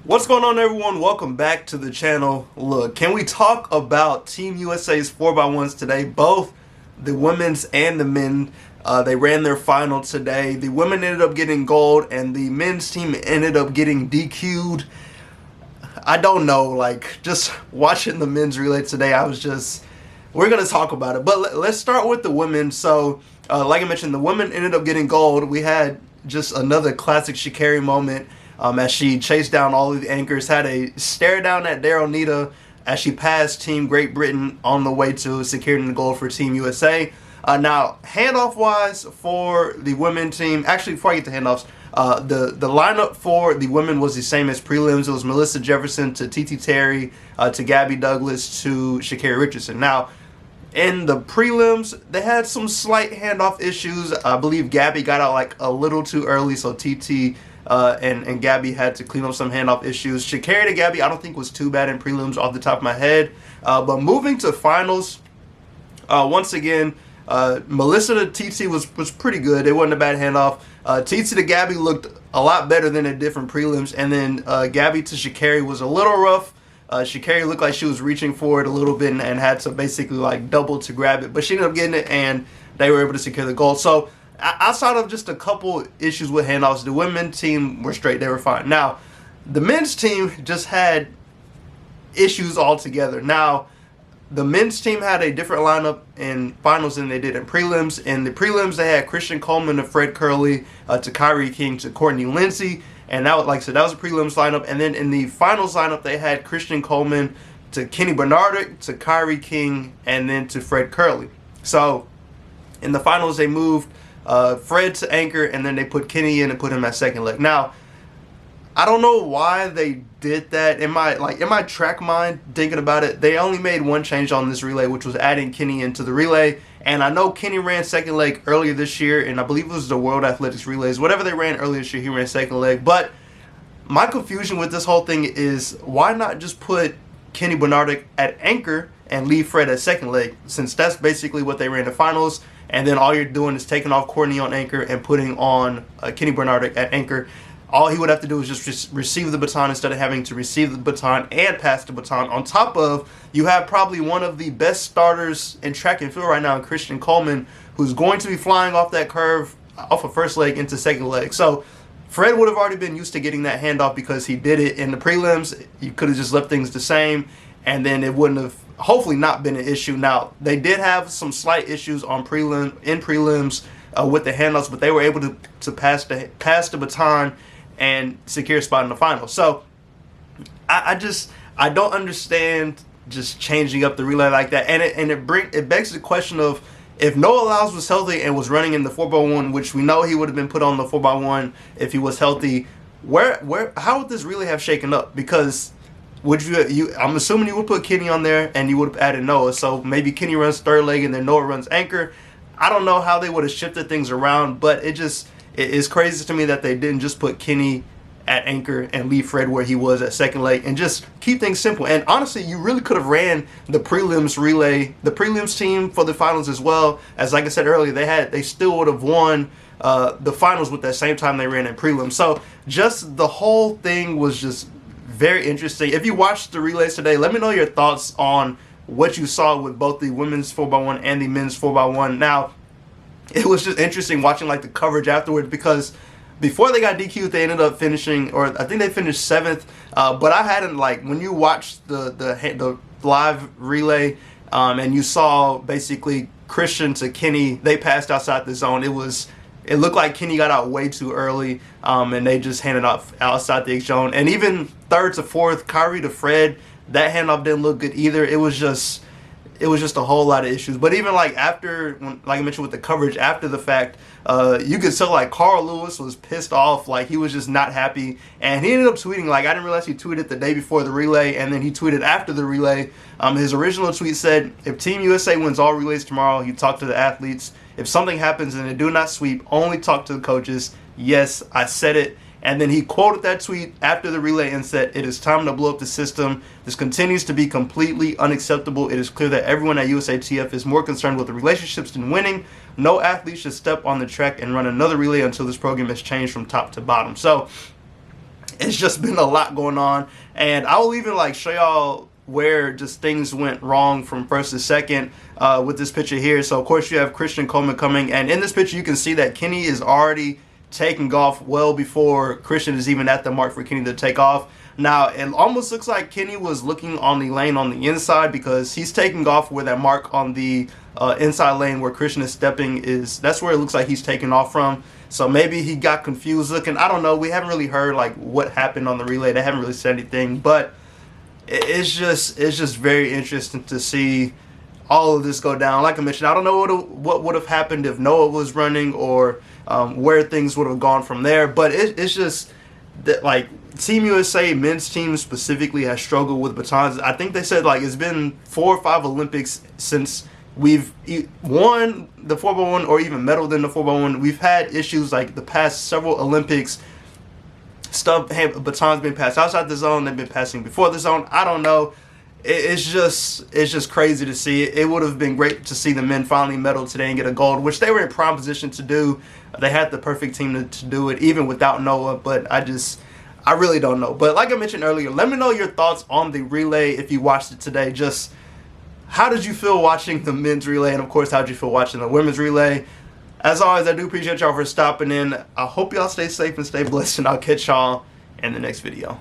What's going on, everyone? Welcome back to the channel. Look, can we talk about Team USA's 4x1s today? Both the women's and the men. They ran their final today. The women ended up getting gold, and the men's team ended up getting DQ'd. I don't know, like, just watching the men's relay today, we're going to talk about it. But let's start with the women. So, like I mentioned, the women ended up getting gold. We had just another classic Sha'Carri moment. As she chased down all of the anchors, had a stare down at Daryl Nita as she passed Team Great Britain on the way to securing the gold for Team USA. Now, handoff-wise for the women team, actually, before I get to handoffs, the lineup for the women was the same as prelims. It was Melissa Jefferson to TT Terry, to Gabby Douglas, to Sha'Carri Richardson. Now, in the prelims, they had some slight handoff issues. I believe Gabby got out like a little too early, so TT and Gabby had to clean up some handoff issues. Sha'Carri to Gabby, I don't think was too bad in prelims off the top of my head. But moving to finals, once again, Melissa to TT was pretty good. It wasn't a bad handoff. TT to Gabby looked a lot better than it did from prelims. And then Gabby to Sha'Carri was a little rough. Sha'Carri looked like she was reaching for it a little bit and had to basically like double to grab it. But she ended up getting it, and they were able to secure the gold. So outside of just a couple issues with handoffs, the women's team were straight. They were fine. Now, the men's team just had issues altogether. Now, the men's team had a different lineup in finals than they did in prelims. In the prelims, they had Christian Coleman to Fred Curley, to Kyrie King, to Courtney Lindsay. And that was, like I said, that was a prelims lineup. And then in the finals lineup, they had Christian Coleman to Kenny Bernardic, to Kyrie King, and then to Fred Curley. So in the finals, they moved Fred to anchor, and then they put Kenny in and put him at second leg. Now, I don't know why they did that. In my track mind, thinking about it, they only made one change on this relay, which was adding Kenny into the relay. And I know Kenny ran second leg earlier this year, and I believe it was the World Athletics Relays. Whatever they ran earlier this year, he ran second leg. But my confusion with this whole thing is, why not just put Kenny Bernardic at anchor and leave Fred at second leg, since that's basically what they ran in the finals. And then all you're doing is taking off Courtney on anchor and putting on Kenny Bernardic at anchor. All he would have to do is just receive the baton instead of having to receive the baton and pass the baton. On top of, you have probably one of the best starters in track and field right now, Christian Coleman, who's going to be flying off that curve off of first leg into second leg. So Fred would have already been used to getting that handoff because he did it in the prelims. You could have just left things the same, and then it wouldn't have hopefully not been an issue. Now, they did have some slight issues on prelims with the handoffs, but they were able to pass the baton and secure a spot in the final. So I don't understand just changing up the relay like that. And it begs the question of, if Noah Lyles was healthy and was running in the 4x1, which we know he would have been put on the 4x1 if he was healthy, how would this relay have shaken up? Because I'm assuming you would put Kenny on there and you would have added Noah. So maybe Kenny runs third leg and then Noah runs anchor. I don't know how they would have shifted things around, but it is crazy to me that they didn't just put Kenny at anchor and leave Fred where he was at second leg and just keep things simple. And honestly, you really could have ran the prelims relay, the prelims team for the finals as well. As like I said earlier, they still would have won the finals with that same time they ran in prelims. So just the whole thing was just very interesting. If you watched the relays today, let me know your thoughts on what you saw with both the women's 4x1 and the men's 4x1. Now, it was just interesting watching like the coverage afterwards, because before they got DQ'd, they ended up finishing, or I think they finished 7th. But I hadn't, like, when you watched the live relay and you saw basically Christian to Kenny, they passed outside the zone. It looked like Kenny got out way too early, and they just handed off outside the X zone. And even 3rd to 4th, Kyrie to Fred, that handoff didn't look good either. It was just a whole lot of issues. But even like after, like I mentioned with the coverage after the fact, you could tell like Carl Lewis was pissed off. Like, he was just not happy. And he ended up tweeting, like, I didn't realize he tweeted the day before the relay, and then he tweeted after the relay. His original tweet said, if Team USA wins all relays tomorrow, you talk to the athletes. If something happens and they do not sweep, only talk to the coaches. Yes, I said it. And then he quoted that tweet after the relay and said, "It is time to blow up the system. This continues to be completely unacceptable. It is clear that everyone at USATF is more concerned with the relationships than winning. No athlete should step on the track and run another relay until this program is changed from top to bottom." So it's just been a lot going on, and I will even like show y'all where just things went wrong from first to second with this picture here. So of course you have Christian Coleman coming, and in this picture you can see that Kenny is already taking off well before Christian is even at the mark for Kenny to take off. Now it almost looks like Kenny was looking on the lane on the inside, because he's taking off where that mark on the inside lane where Christian is stepping is. That's where it looks like he's taking off from. So maybe he got confused looking. I don't know. We haven't really heard like what happened on the relay. They haven't really said anything, but it's just very interesting to see all of this go down. Like I mentioned, I don't know what would have happened if Noah was running, or where things would have gone from there. But it's just that like Team USA men's team specifically has struggled with batons. I think they said like it's been 4 or 5 Olympics since we've won the 4x1 or even medaled in the 4x1. We've had issues like the past several Olympics. Batons been passed outside the zone. They've been passing before the zone. I don't know. It's just crazy to see. It would have been great to see the men finally medal today and get a gold, which they were in prime position to do. They had the perfect team to do it, even without Noah. But I really don't know. But like I mentioned earlier, let me know your thoughts on the relay if you watched it today. Just how did you feel watching the men's relay? And of course, how did you feel watching the women's relay? As always, I do appreciate y'all for stopping in. I hope y'all stay safe and stay blessed, and I'll catch y'all in the next video.